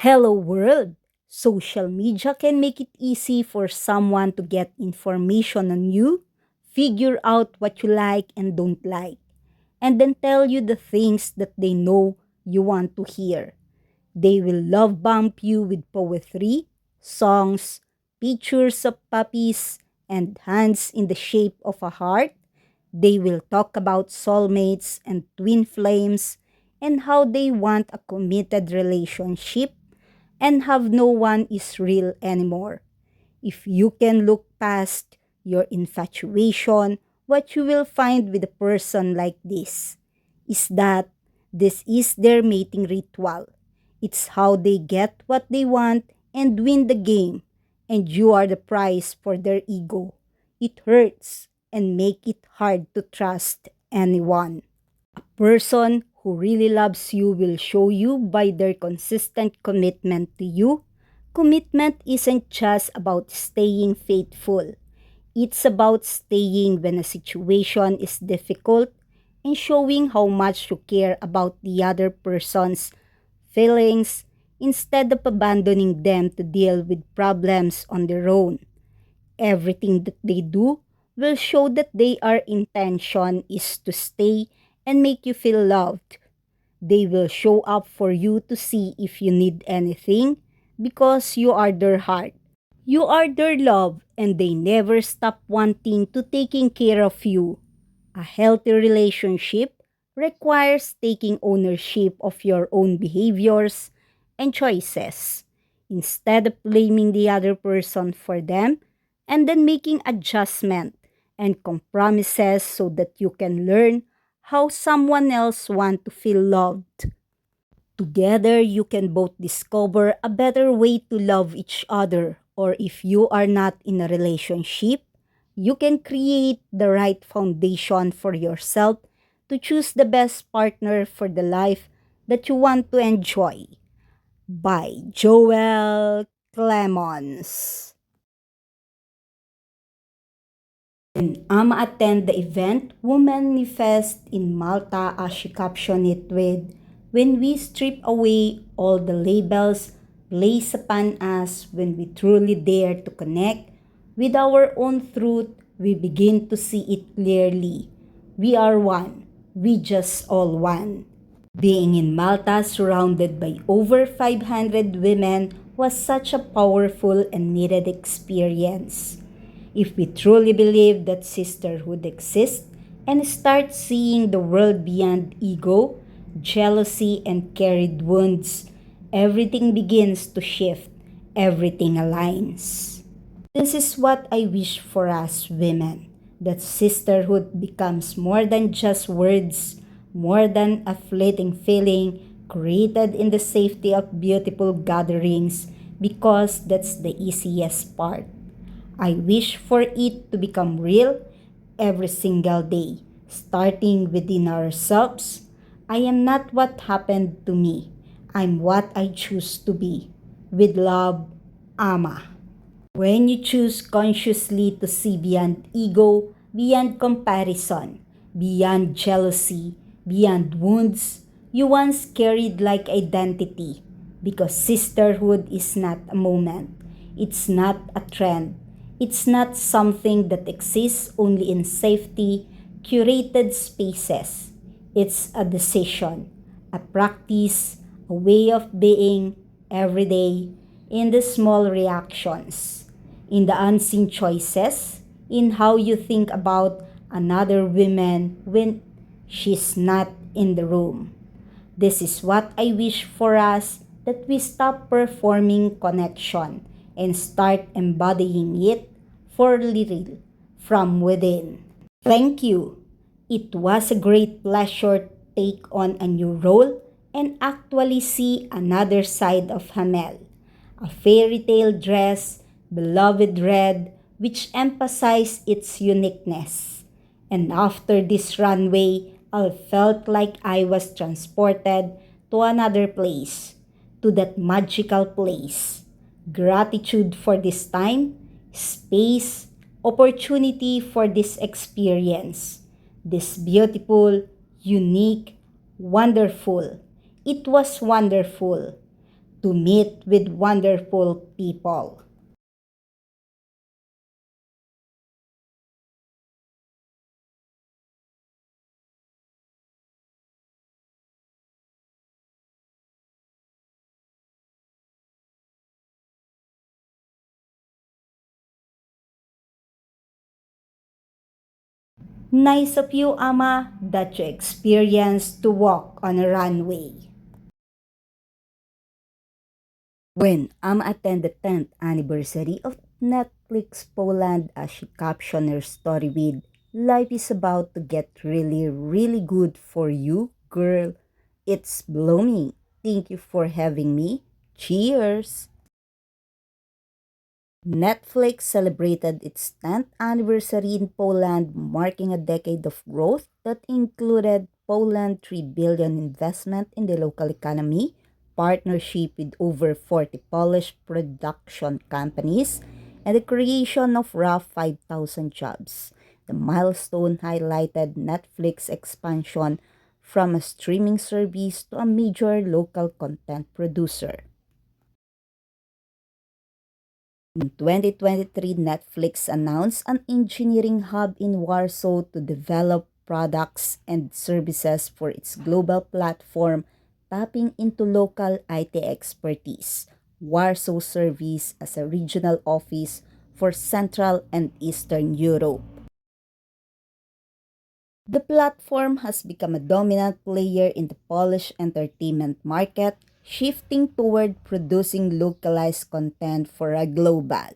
Hello world! Social media can make it easy for someone to get information on you, figure out what you like and don't like, and then tell you the things that they know you want to hear. They will love bump you with poetry, songs, pictures of puppies, and hands in the shape of a heart. They will talk about soulmates and twin flames and how they want a committed relationship and have no one is real anymore. If you can look past your infatuation, what you will find with a person like this is that this is their mating ritual. It's how they get what they want and win the game, and you are the prize for their ego. It hurts and make it hard to trust anyone. Person who really loves you will show you by their consistent commitment to you. Commitment isn't just about staying faithful. It's about staying when a situation is difficult and showing how much you care about the other person's feelings instead of abandoning them to deal with problems on their own. Everything that they do will show that their intention is to stay and make you feel loved. They will show up for you to see if you need anything because you are their heart. You are their love and they never stop wanting to taking care of you. A healthy relationship requires taking ownership of your own behaviors and choices instead of blaming the other person for them and then making adjustment and compromises so that you can learn how someone else want to feel loved. Together, you can both discover a better way to love each other, or if you are not in a relationship, you can create the right foundation for yourself to choose the best partner for the life that you want to enjoy. By Joel Clemons. When Ama attend the event, Woman Manifest in Malta as she captioned it with, when we strip away all the labels placed upon us, when we truly dare to connect with our own truth, we begin to see it clearly. We are one. We just all one. Being in Malta surrounded by over 500 women was such a powerful and needed experience. If we truly believe that sisterhood exists and start seeing the world beyond ego, jealousy, and carried wounds, everything begins to shift, everything aligns. This is what I wish for us women, that sisterhood becomes more than just words, more than a fleeting feeling created in the safety of beautiful gatherings because that's the easiest part. I wish for it to become real every single day, starting within ourselves. I am not what happened to me. I'm what I choose to be. With love, Ama. When you choose consciously to see beyond ego, beyond comparison, beyond jealousy, beyond wounds you once carried like identity, because sisterhood is not a moment, it's not a trend, it's not something that exists only in safety, curated spaces. It's a decision, a practice, a way of being every day in the small reactions, in the unseen choices, in how you think about another woman when she's not in the room. This is what I wish for us, that we stop performing connection and start embodying it for little from within. Thank you. It was a great pleasure to take on a new role and actually see another side of Hamel. A fairy tale dress, beloved red, which emphasized its uniqueness. And after this runway, I felt like I was transported to another place, to that magical place. Gratitude for this time, space, opportunity for this experience. This beautiful, unique, wonderful. It was wonderful. to meet with wonderful people. Nice of you, Ama, that you experienced to walk on a runway. When Ama attended the 10th anniversary of Netflix Poland, as she captioned her story with, "Life is about to get really, really good for you, girl. It's blooming. Thank you for having me. Cheers." Netflix celebrated its 10th anniversary in Poland, marking a decade of growth that included Poland's 3 billion investment in the local economy, partnership with over 40 Polish production companies, and the creation of roughly 5,000 jobs. The milestone highlighted Netflix expansion from a streaming service to a major local content producer. In 2023, Netflix announced an engineering hub in Warsaw to develop products and services for its global platform, tapping into local IT expertise. Warsaw serves as a regional office for Central and Eastern Europe. The platform has become a dominant player in the Polish entertainment market, shifting toward producing localized content for a global.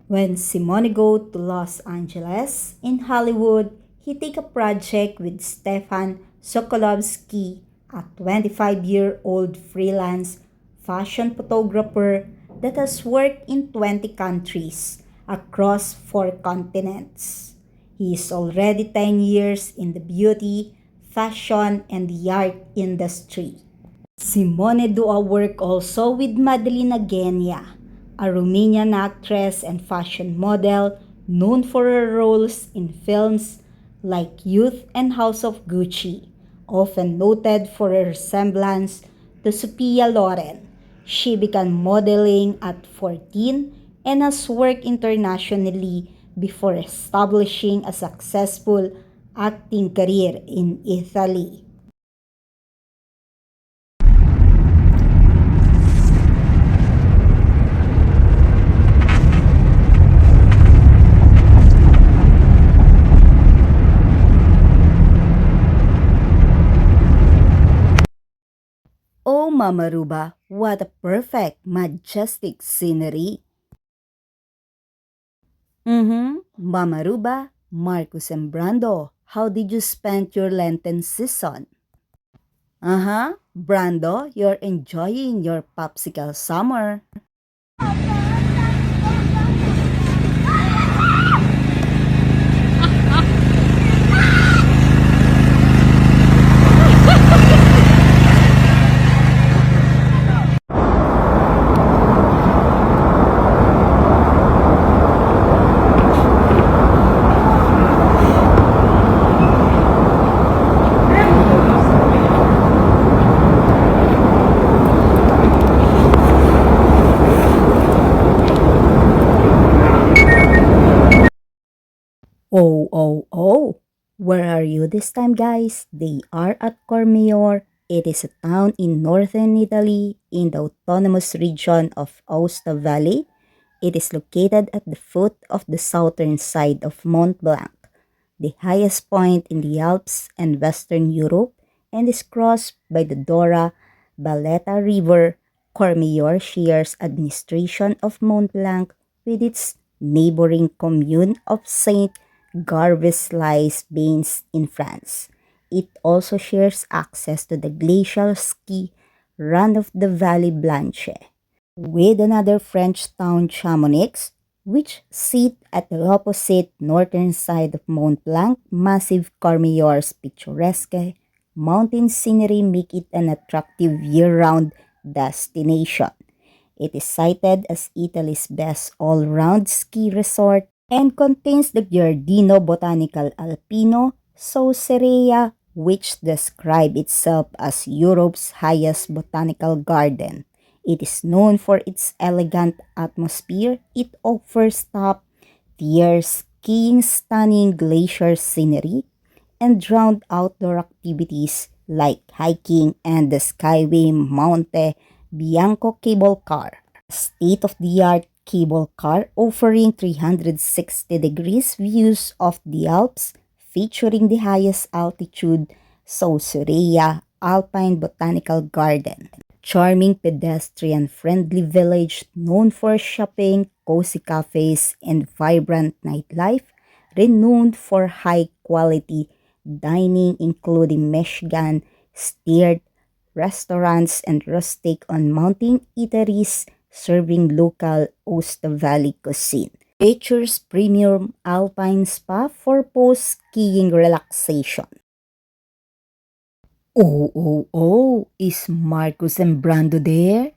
When Simone go to Los Angeles, in Hollywood, he take a project with Stefan Sokolovsky, a 25-year-old freelance fashion photographer that has worked in 20 countries across 4 continents. He is already 10 years in the beauty, fashion, and the art industry. Simone Dua worked also with Madelina Genia, a Romanian actress and fashion model known for her roles in films like Youth and House of Gucci, often noted for her resemblance to Sophia Loren. She began modeling at 14 and has worked internationally before establishing a successful acting career in Italy. Oh, Mama Ruba, what a perfect, majestic scenery. Mama Ruba, Marcus and Brando, how did you spend your Lenten season? Brando, you're enjoying your popsicle summer. Oh. Where are you this time, guys? They are at Cormior. It is a town in northern Italy in the autonomous region of Aosta Valley. It is located at the foot of the southern side of Mont Blanc, the highest point in the Alps and Western Europe, and is crossed by the Dora Valletta River. Cormier shares administration of Mont Blanc with its neighboring commune of Saint Gervais-les-Bains in France. It also shares access to the glacial ski run of the Vallée Blanche with another French town Chamonix, which sit at the opposite northern side of Mont Blanc. Massive Cormior's picturesque mountain scenery make it an attractive year-round destination. It is cited as Italy's best all-round ski resort and contains the Giardino Botanical Alpino, Sauceria, which describes itself as Europe's highest botanical garden. It is known for its elegant atmosphere. It offers top-tier skiing, stunning glacier scenery, and drowned outdoor activities like hiking and the Skyway Monte Bianco cable car. State-of-the-art cable car offering 360 degrees views of the Alps featuring the highest altitude Sausoreia Alpine Botanical Garden. Charming pedestrian-friendly village known for shopping, cozy cafes, and vibrant nightlife, renowned for high-quality dining including Michigan steered restaurants and rustic on mountain eateries serving local Osta Valley cuisine. Features premium alpine spa for post-skiing relaxation. Oh, is Marcus and Brando there?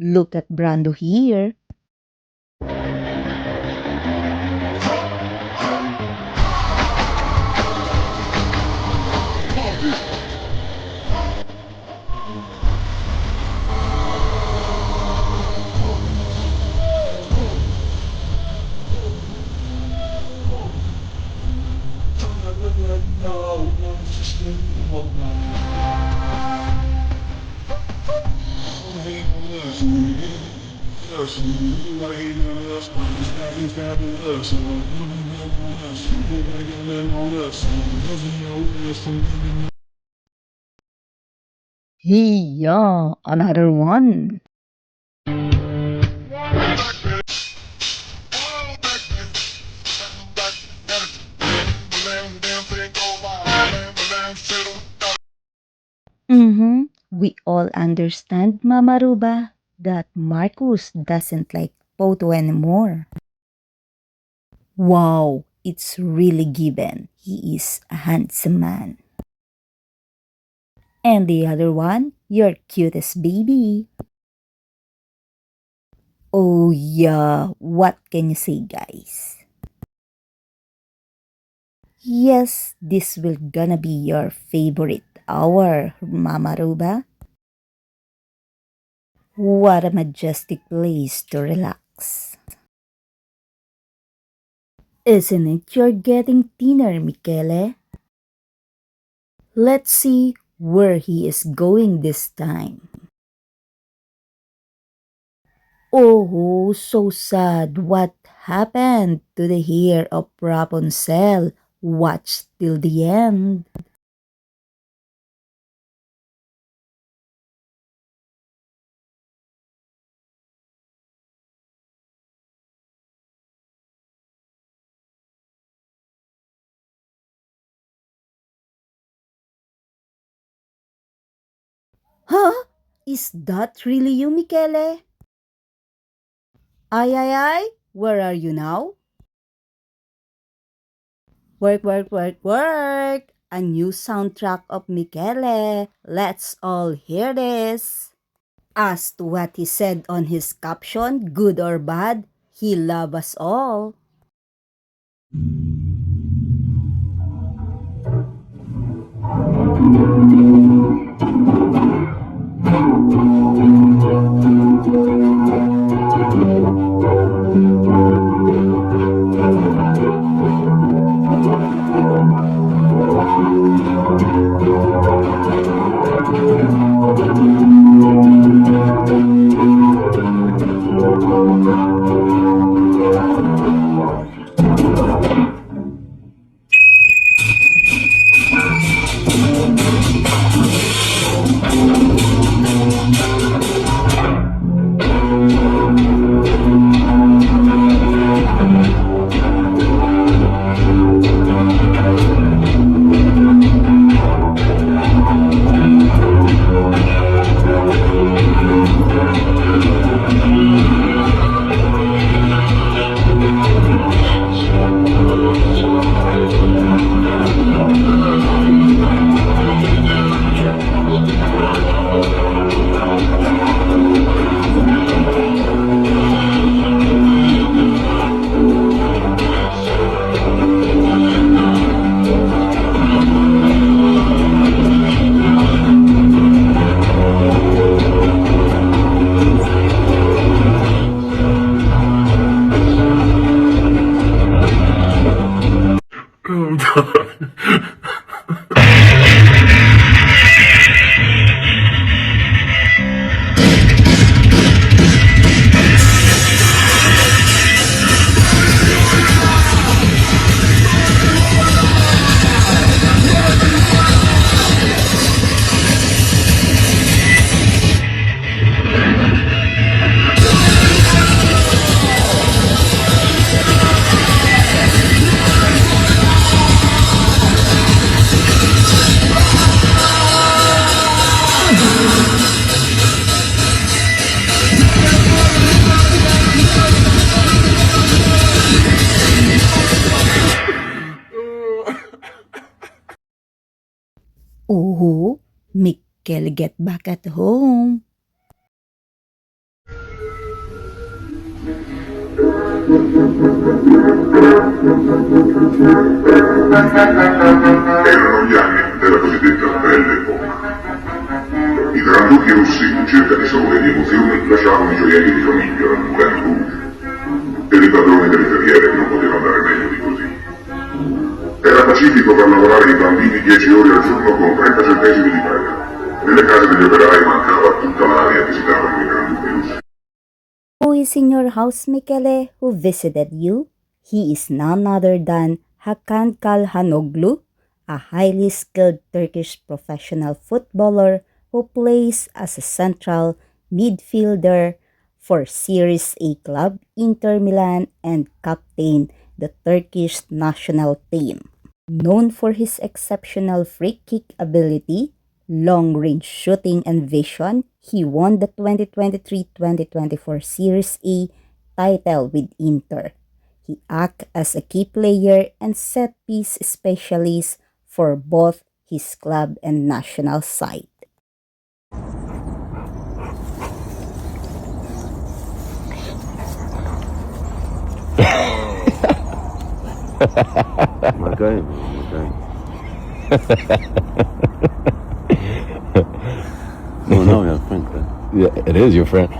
Look at Brando here. Hey, yeah, another one. We all understand, Mama Ruba, that Marcus doesn't like photo anymore. Wow, it's really given. He is a handsome man. And the other one, your cutest baby. Oh yeah, what can you say, guys? Yes, this will gonna be your favorite hour, Mama Ruba. What a majestic place to relax. Isn't it you're getting thinner, Michele? Let's see where he is going this time. Oh, so sad. What happened to the hair of Rapunzel? Watch till the end. Huh? Is that really you, Michele? Ay, where are you now? Work. A new soundtrack of Michele. Let's all hear this. As to what he said on his caption, good or bad, he loves us all. Oh, Mikkel, get back at home. Erano gli anni della cosiddetta Belle Époque. I granduchi russi, in cerca di sole e di emozioni, lasciavano i gioielli di famiglia al Moulin Rouge. Per i padroni delle terriere non poteva andare meglio di così. Era pacifico far lavorare i bambini 10 ore al giorno con 30 centesimi di paga. Nelle case degli operai mancava tutta l'aria che si dava in granduchi russi. Who is in your house, Michele, who visited you? He is none other than Hakan Kalhanoglu, a highly skilled Turkish professional footballer who plays as a central midfielder for Series A club Inter Milan and captain the Turkish national team. Known for his exceptional free kick ability, long-range shooting and vision, he won the 2023-2024 Series A title with Inter. He acted as a key player and set-piece specialist for both his club and national side. Magay, magay. No, no, your friend. Yeah, it is your friend.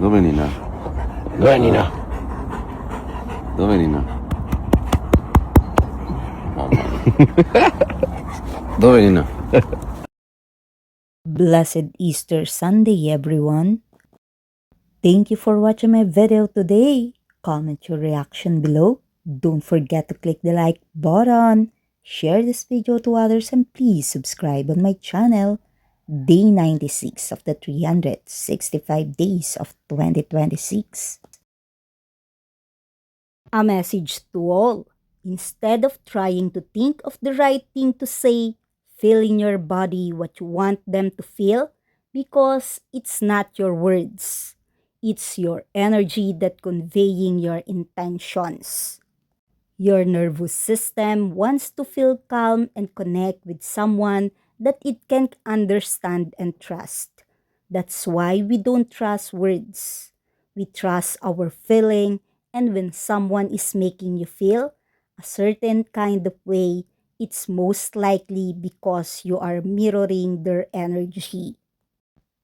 Dove Nina? Go ahead, Nina. Dove Nina? Mamma. Dove Nina? Blessed Easter Sunday, everyone. Thank you for watching my video today. Comment your reaction below. Don't forget to click the like button. Share this video to others and please subscribe on my channel. Day 96 of the 365 days of 2026. A message to all. Instead of trying to think of the right thing to say, feel in your body what you want them to feel because it's not your words. It's your energy that conveying your intentions. Your nervous system wants to feel calm and connect with someone that it can understand and trust. That's why we don't trust words. We trust our feeling, and when someone is making you feel a certain kind of way, it's most likely because you are mirroring their energy.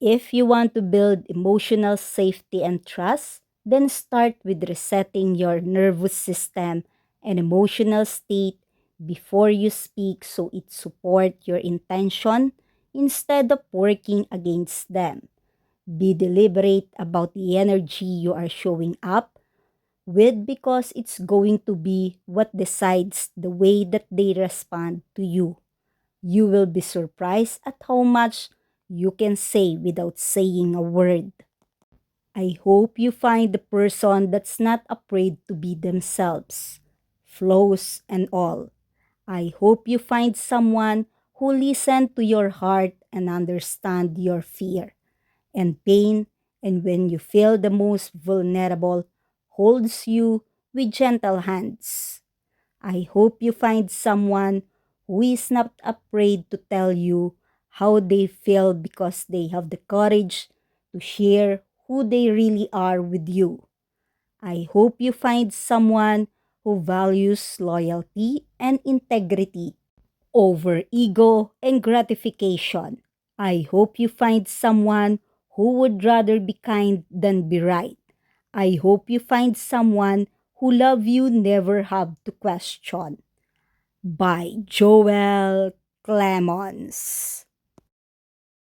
If you want to build emotional safety and trust, then start with resetting your nervous system and emotional state before you speak so it support your intention instead of working against them. Be deliberate about the energy you are showing up with because it's going to be what decides the way that they respond to you. You will be surprised at how much you can say without saying a word. I hope you find the person that's not afraid to be themselves, flaws and all. I hope you find someone who listens to your heart and understand your fear and pain, and when you feel the most vulnerable, holds you with gentle hands. I hope you find someone who is not afraid to tell you how they feel because they have the courage to share who they really are with you. I hope you find someone who values loyalty and integrity over ego and gratification. I hope you find someone who would rather be kind than be right. I hope you find someone who love you never have to question. By Joel Clemons.